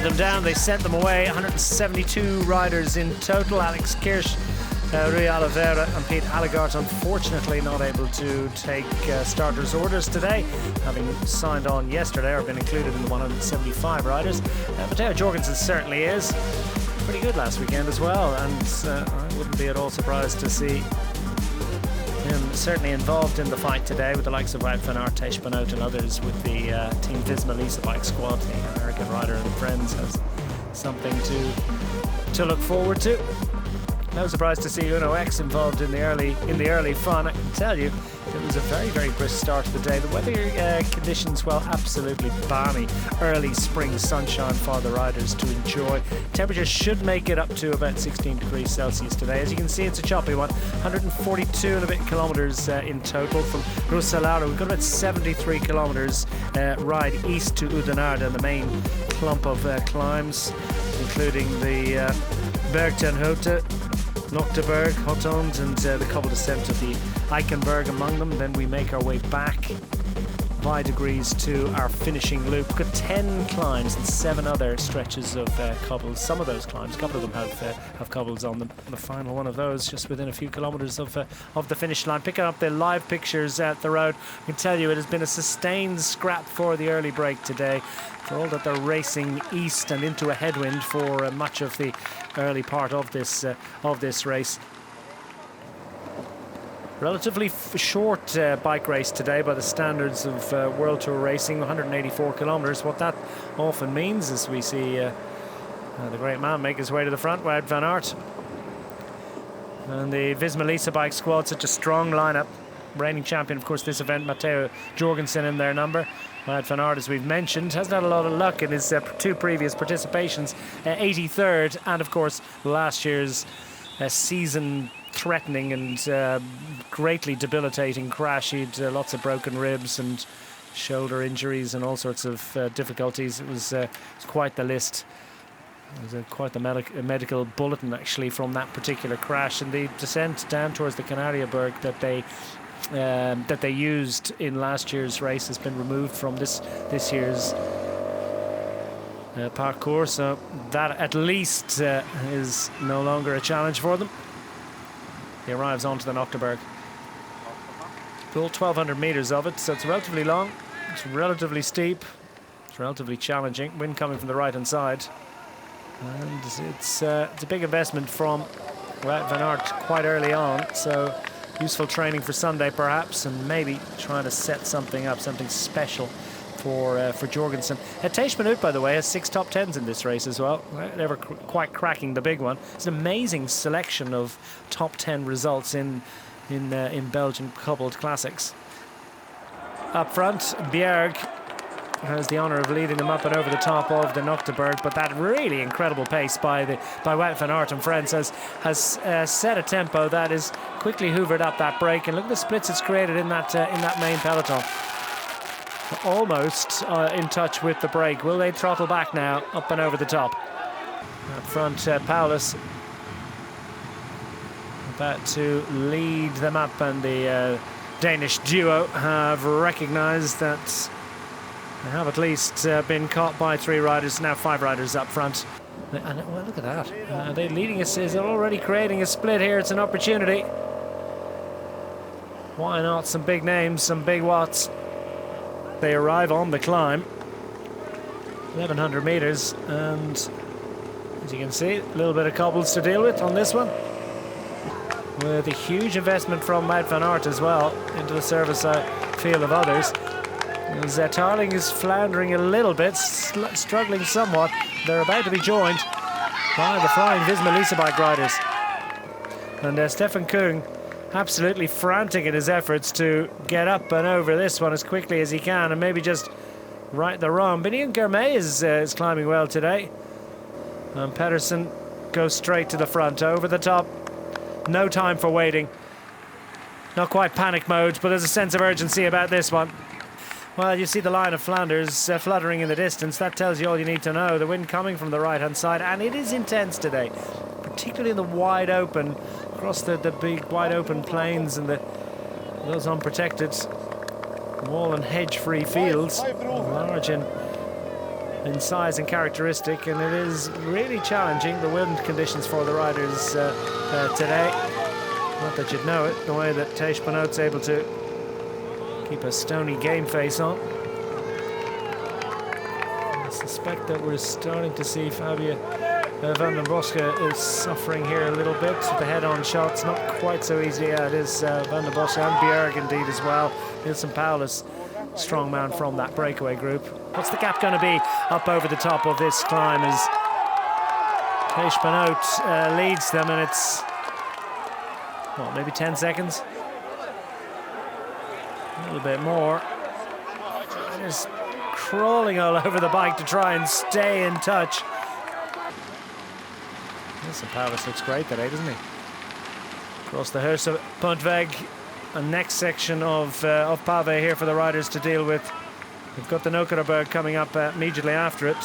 them down, they sent them away. 172 riders in total. Alex Kirsch, Roeselare and Pete Allegart unfortunately not able to take starters' orders today, having signed on yesterday or been included in the 175 riders. Matteo Jorgensen certainly is. Pretty good last weekend as well, and I wouldn't be at all surprised to see him certainly involved in the fight today with the likes of Wout Van Aert, Tiesj Benoot and others with the Team Visma Lease-a-bike squad. The American rider and friends has something to look forward to. No surprise to see Uno X involved in the early fun. I can tell you it was a very, very brisk start to the day. The weather conditions, well, absolutely balmy. Early spring sunshine for the riders to enjoy. Temperatures should make it up to about 16 degrees Celsius today. As you can see, it's a choppy one. 142 and a bit kilometres in total from Roeselare. We've got about 73 kilometres ride east to Oudenaarde and the main clump of climbs, including the Berg ten Houte, Nochteberg, Hotond, and the cobble descent of the Eichenberg among them. Then we make our way back by degrees to our finishing loop. We've got 10 climbs and 7 other stretches of cobbles. Some of those climbs, a couple of them have cobbles on them. The final one of those just within a few kilometres of the finish line. Picking up the live pictures at the road, I can tell you it has been a sustained scrap for the early break today. For all that they're racing east and into a headwind for much of the early part of this race. Relatively short bike race today by the standards of World Tour racing, 184 kilometres. What that often means is we see the great man make his way to the front, Wout Van Aert. And the Visma Lease-a-bike squad, such a strong lineup. Reigning champion, of course, this event, Matteo Jorgensen in their number. Wout Van Aert, as we've mentioned, hasn't had a lot of luck in his 2 previous participations. 83rd, and of course, last year's season-threatening and greatly debilitating crash. He'd lots of broken ribs and shoulder injuries and all sorts of difficulties. It was quite the list. It was quite the medical bulletin, actually, from that particular crash. And the descent down towards the Canariaberg that they used in last year's race has been removed from this year's parcours, so that at least is no longer a challenge for them. He arrives onto the Nochteberg. Full 1,200 metres of it, so it's relatively long, it's relatively steep, it's relatively challenging. Wind coming from the right-hand side, and it's a big investment from Wout Van Aert quite early on, so useful training for Sunday perhaps, and maybe trying to set something up, something special for Jorgensen. Tiesj Benoot, by the way, has 6 top 10s in this race as well. Never quite cracking the big one. It's an amazing selection of top 10 results in Belgian coupled classics. Up front, Bjerg has the honour of leading them up and over the top of the Nochteberg, but that really incredible pace by Wout Van Aert and friends has set a tempo that is quickly hoovered up that break, and look at the splits it's created in that main peloton. Almost in touch with the break. Will they throttle back now, up and over the top? Up front, Powless about to lead them up, and the Danish duo have recognised that they have at least been caught by 3 riders, now 5 riders up front. And well, look at that. They're leading us, is already creating a split here. It's an opportunity. Why not some big names, some big watts? They arrive on the climb. 1,100 metres, and as you can see, a little bit of cobbles to deal with on this one. With a huge investment from Wout Van Aert as well into the service field of others. As Tarling is floundering a little bit, struggling somewhat. They're about to be joined by the flying Visma Lease-a-bike riders. And Stefan Kung absolutely frantic in his efforts to get up and over this one as quickly as he can and maybe just right the wrong. Binion Gourmet is climbing well today. And Pedersen goes straight to the front, over the top. No time for waiting. Not quite panic mode, but there's a sense of urgency about this one. Well, you see the line of Flanders fluttering in the distance. That tells you all you need to know. The wind coming from the right-hand side, and it is intense today, particularly in the wide open, across the big wide open plains and those unprotected wall and hedge-free fields, large in in size and characteristic, and it is really challenging, the wind conditions for the riders today. Not that you'd know it, the way that Tiesj Benoot's able to keep a stony game face on. I suspect that we're starting to see Fabio Van den Bosche is suffering here a little bit. The head-on shot's not quite so easy. Yeah, it is Van den Bosche and Bjerg indeed as well. Neilson Powless, strong man from that breakaway group. What's the gap going to be up over the top of this climb as Tiesj Benoot leads them, and it's, what, maybe 10 seconds? A little bit more. Just crawling all over the bike to try and stay in touch. Neilson Powless looks great today, doesn't he? Across the Herse-Puntweg, a next section of pave here for the riders to deal with. We've got the Nokerenberg coming up immediately after it.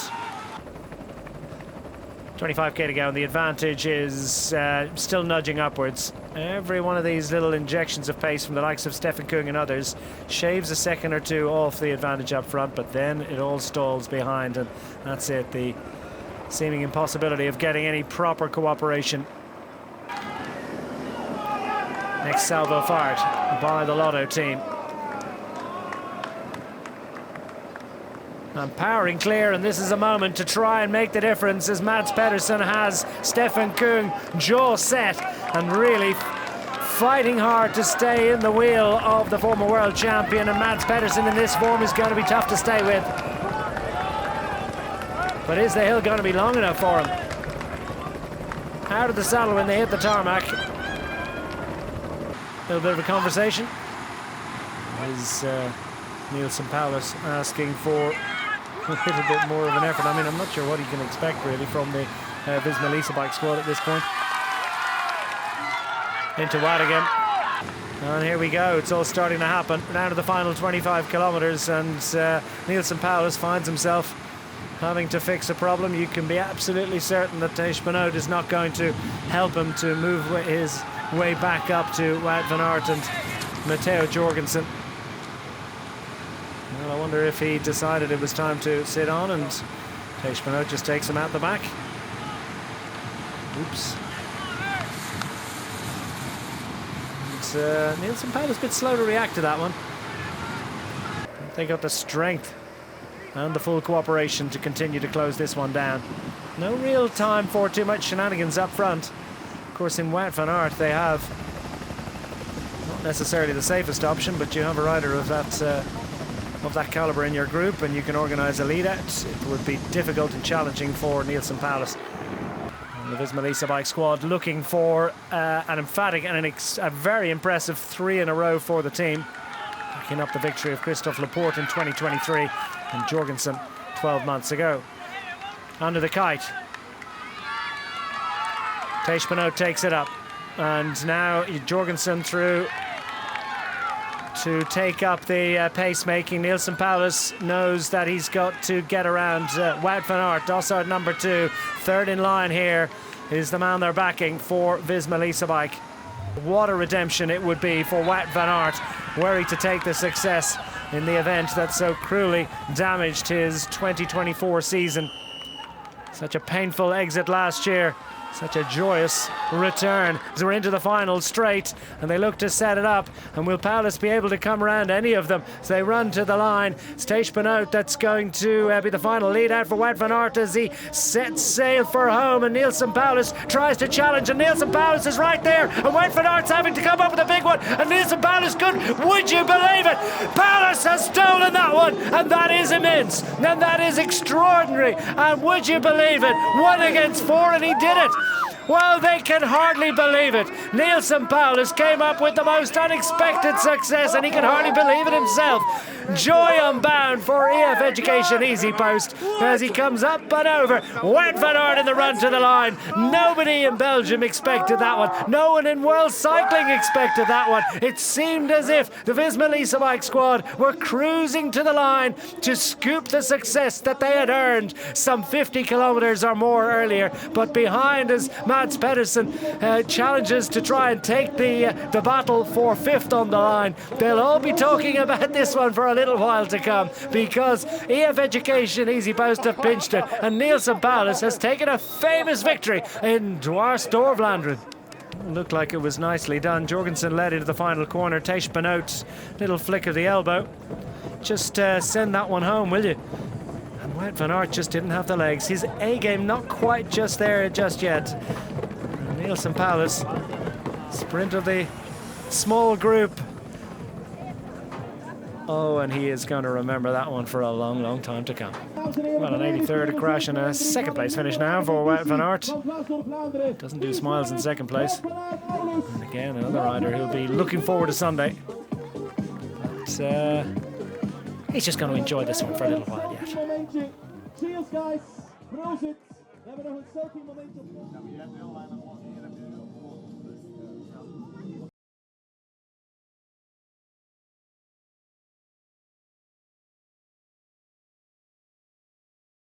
25k to go, and the advantage is still nudging upwards. Every one of these little injections of pace from the likes of Stefan Kung and others shaves a second or two off the advantage up front, but then it all stalls behind, and that's it. The seeming impossibility of getting any proper cooperation. Next salvo fired by the Lotto team. And powering clear, and this is a moment to try and make the difference as Mads Pedersen has Stefan Kung jaw set and really fighting hard to stay in the wheel of the former world champion, and Mads Pedersen in this form is going to be tough to stay with. But is the hill going to be long enough for him? Out of the saddle when they hit the tarmac. A little bit of a conversation. Is Neilson Powless asking for a little bit more of an effort. I mean, I'm not sure what he can expect really from the Visma Lease-a-bike squad at this point. Into Waregem. And here we go, it's all starting to happen. Down to the final 25 kilometers, and Neilson Powless finds himself having to fix a problem. You can be absolutely certain that Tiesj Benoot is not going to help him to move his way back up to Wout Van Aert and Matteo Jorgensen. Well, I wonder if he decided it was time to sit on, and Tiesj Benoot just takes him out the back. Oops. Neilson Powless a bit slow to react to that one. They got the strength and the full cooperation to continue to close this one down. No real time for too much shenanigans up front. Of course, in Wout Van Aert they have not necessarily the safest option, but you have a rider of that caliber in your group, and you can organise a lead out. It would be difficult and challenging for Neilson Powless. And the Visma Lease-a-bike squad looking for an emphatic and a very impressive 3 in a row for the team, backing up the victory of Christophe Laporte in 2023 and Jorgensen 12 months ago. Under the kite, Tiesj Benoot takes it up, and now Jorgensen through to take up the pace-making. Neilson Powless knows that he's got to get around Wout Van Aert, Dossard number 2, third in line here is the man they're backing for Visma Lease-a-bike. What a redemption it would be for Wout Van Aert were he to take the success in the event that so cruelly damaged his 2024 season. Such a painful exit last year, such a joyous return as we're into the final straight, and they look to set it up. And will Powless be able to come around any of them as they run to the line? It's Tiesj Benoot that's going to be the final lead out for Wout Van Aert as he sets sail for home, and Neilson Powless tries to challenge, and Neilson Powless is right there, and Wout Van Aert's having to come up with a big one, and Neilson Powless could, would you believe it? Powless has stolen that one, and that is immense, and that is extraordinary, and would you believe it? 1 against 4, and he did it. Well, they can hardly believe it. Neilson Powless came up with the most unexpected success, and he can hardly believe it himself. Joy unbound for EF Education Easy Post as he comes up and over. Wout Van Aert in the run to the line. Nobody in Belgium expected that one. No one in world cycling expected that one. It seemed as if the Visma Lease-a-bike squad were cruising to the line to scoop the success that they had earned some 50 kilometres or more earlier. But behind us, Mads Pedersen challenges to try and take the battle for 5th on the line. They'll all be talking about this one for a little while to come, because EF Education Easy Post have pinched it, and Neilson Powless has taken a famous victory in Dwars Vlaanderen. Looked like it was nicely done. Jorgensen led into the final corner. Tiesj Benoot, little flick of the elbow. Just send that one home, will you? And Wout Van Aert just didn't have the legs. His A-game not quite just there just yet. And Neilson Powless, sprint of the small group. Oh, and he is going to remember that one for a long, long time to come. Well, an 83rd crash and a 2nd place finish now for Wout Van Aert. Doesn't do smiles in 2nd place. And again, another rider who'll be looking forward to Sunday. But he's just going to enjoy this one for a little while yet. Cheers, guys.